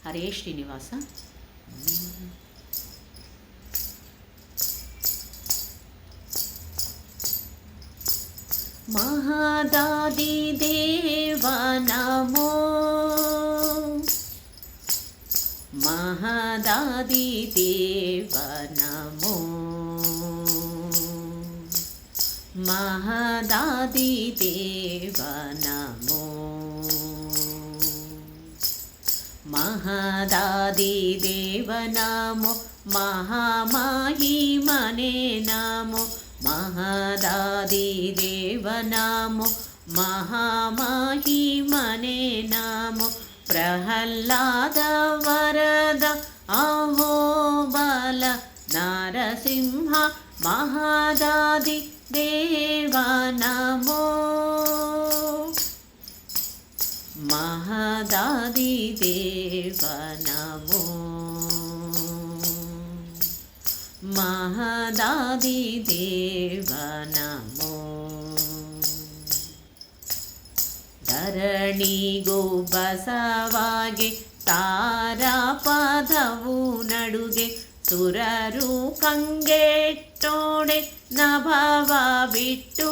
ಹರೇ ಶ್ರೀನಿವಾಸ. ಮಹದಾದಿ ದೇವ ನಮೋ, ಮಹದಾದಿ ದೇವ ನಮೋ, ಮಹದಾದಿ ದೇವ ನಮೋ, ಮಹದಾದಿ ದೇವ ನಮೋ, ಮಹಾಮಹಿಮನೆ ನಮೋ, ಮಹದಾದಿ ದೇವ ನಮೋ, ಮಹಾಮಹಿಮನೆ ನಮೋ, ಪ್ರಹ್ಲಾದ ವರದ ಅಹೋಬಲ ನರಸಿಂಹ, ಮಹದಾದಿ ದೇವ ನಮೋ, ಮಹದಾದಿ ದೇವ ನಮೋ, ಮಹದಾದಿ ದೇವ ನಮೋ. ಧರಣಿಗೂ ಬಸವಾಗೆ ತಾರಾಪದವು ನಡುಗೆ, ಸುರರು ಕಂಗೆಟ್ಟೋಡೆ ನಭವ ಬಿಟ್ಟು.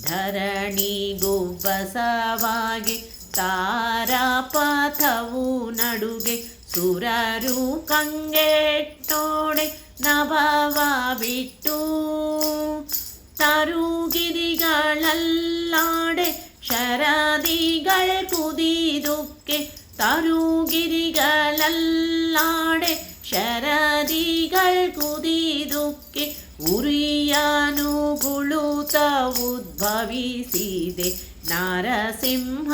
ಧರಣಿಗೂ ಬಸವಾಗೆ ತಾರಾಪಥವು ನಡುಗೆ, ಸುರರು ಕಂಗೆಟ್ಟೋಡೆ ನಭವ ಬಿಟ್ಟು. ತರುಗಿರಿಗಳಲ್ಲಾಡೆ ಶರದಿಗಳ್ ಕುದಿದುಕ್ಕೆ, ತರುಗಿರಿಗಳಲ್ಲಾಡೆ ಶರದಿಗಳ್ ಕುದಿದುಕ್ಕೆ, ಉರಿಯನು ಗುಳುತ ಉದ್ಭವಿಸಿದೆ ನರಸಿಂಹ,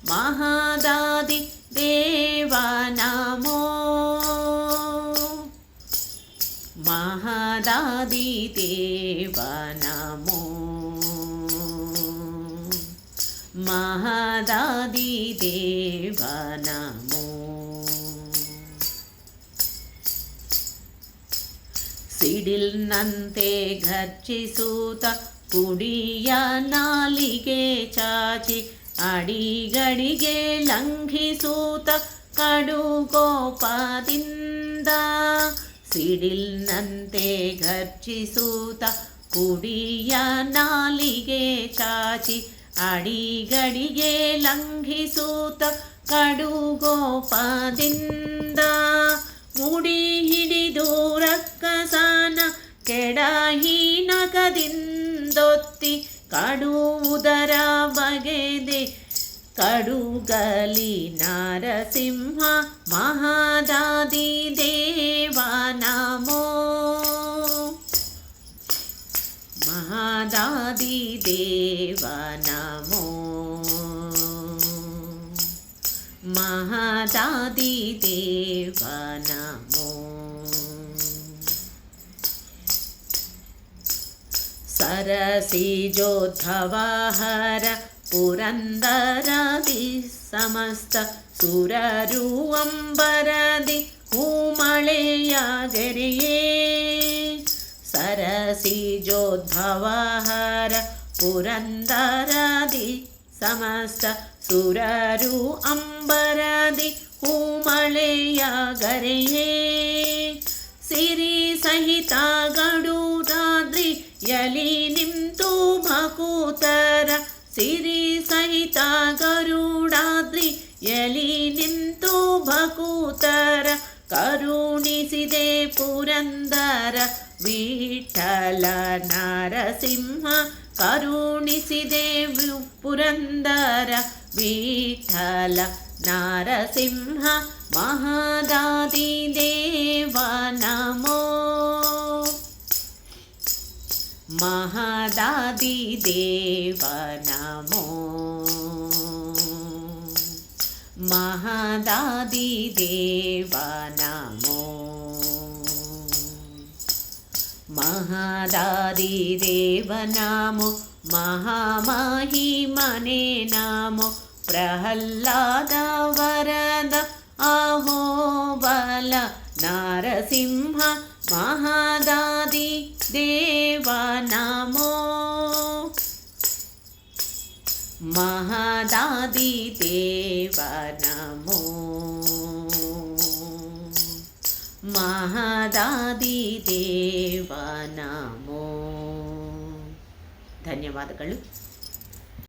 ಮಹದಾದಿ ದೇವ ನಮೋ, ಮಹದಾದಿ ದೇವ ನಮೋ, ಮಹದಾದಿ ದೇವ ನಮೋ. ಸಿಡಿಲ್ನಂತೆ ಘರ್ಜಿಸೂತ ಪುಡಿಯ ನಾಲಿಗೆ ಚಾಚಿ, ಅಡಿಗಡಿಗೆ ಲಂಘಿಸೂತ ಕಡುಕೋಪದಿಂದ. ಸಿಡಿಲ್ನಂತೆ ಘರ್ಜಿಸೂತ ಪುಡಿಯ ನಾಲಿಗೆ ಚಾಚಿ, ಅಡಿಗಡಿಗೆ ಲಂಘಿಸೂತ ಕಡುಗೋಪದಿಂದ. ಮುಡಿ ಹಿಡಿದು ರಕ್ಕಸನ ಕೆಡಹೀನಕದಿಂದೊತ್ತಿ, ಕಡುವುದರ ಬಗೆದೆ ಕಡುಗಲಿ ನರಸಿಂಹ, ಮಹದಾದಿ ದೇವ ನಮೋ, ಮಹದಾದಿ ದೇವ ನಮೋ, ಮಹದಾದಿ ದೇವ ನಮೋ. ಸರಸಿಜೋದ್ಭವಹರ ಪುರಂದರದಿ ಸಮಸ್ತ, ಸುರರು ಅಂಬರದಿ ಹೂಮಳೆಯಾಗರೆಯೇ. ಸರಸಿಜೋದ್ಭವಹರ ಪುರಂದರದಿ ಸಮಸ್ತ, ಸುರರು ಅಂಬರದಿ ಹೂಮಳೆಯಾಗರೆಯೇ. ಸಿರಿ ಸಹಿತ ಗಡುರಾದ್ರಿ ಯಲಿ ನಿಂತು ಭಕೂತರ, ಸಿರಿ ಸಹಿತ ಗರುಡಾದ್ರಿ ಯಲಿ ನಿಂತು ಭಕೂತರ, ಕರುಣಿಸಿದೆ ಪುರಂದರ ವಿಠಲ ನರಸಿಂಹ, ಕರುಣಿಸಿದೆ ಪುರಂದರ ವಿಠಲ ನರಸಿಂಹ, ಮಹದಾದಿ ದೇವ ನಮೋ, ಮಹದಾದಿ ದೇವ ನಮೋ, ಮಹದಾದಿ ದೇವ ನಮೋ, ಮಹದಾದಿ ದೇವ ನಮೋ, ಮಹಾಮಹಿಮನೆ ನಮೋ, ಪ್ರಹ್ಲಾದ ವರದ ಅಹೋಬಲ ನರಸಿಂಹ, ಮಹದಾದಿ ದೇವ ನಮೋ, ಮಹದಾದಿ ದೇವ ನಮೋ. ಮಹದಾದಿದೇವ ನಮೋ. ಧನ್ಯವಾದಗಳು.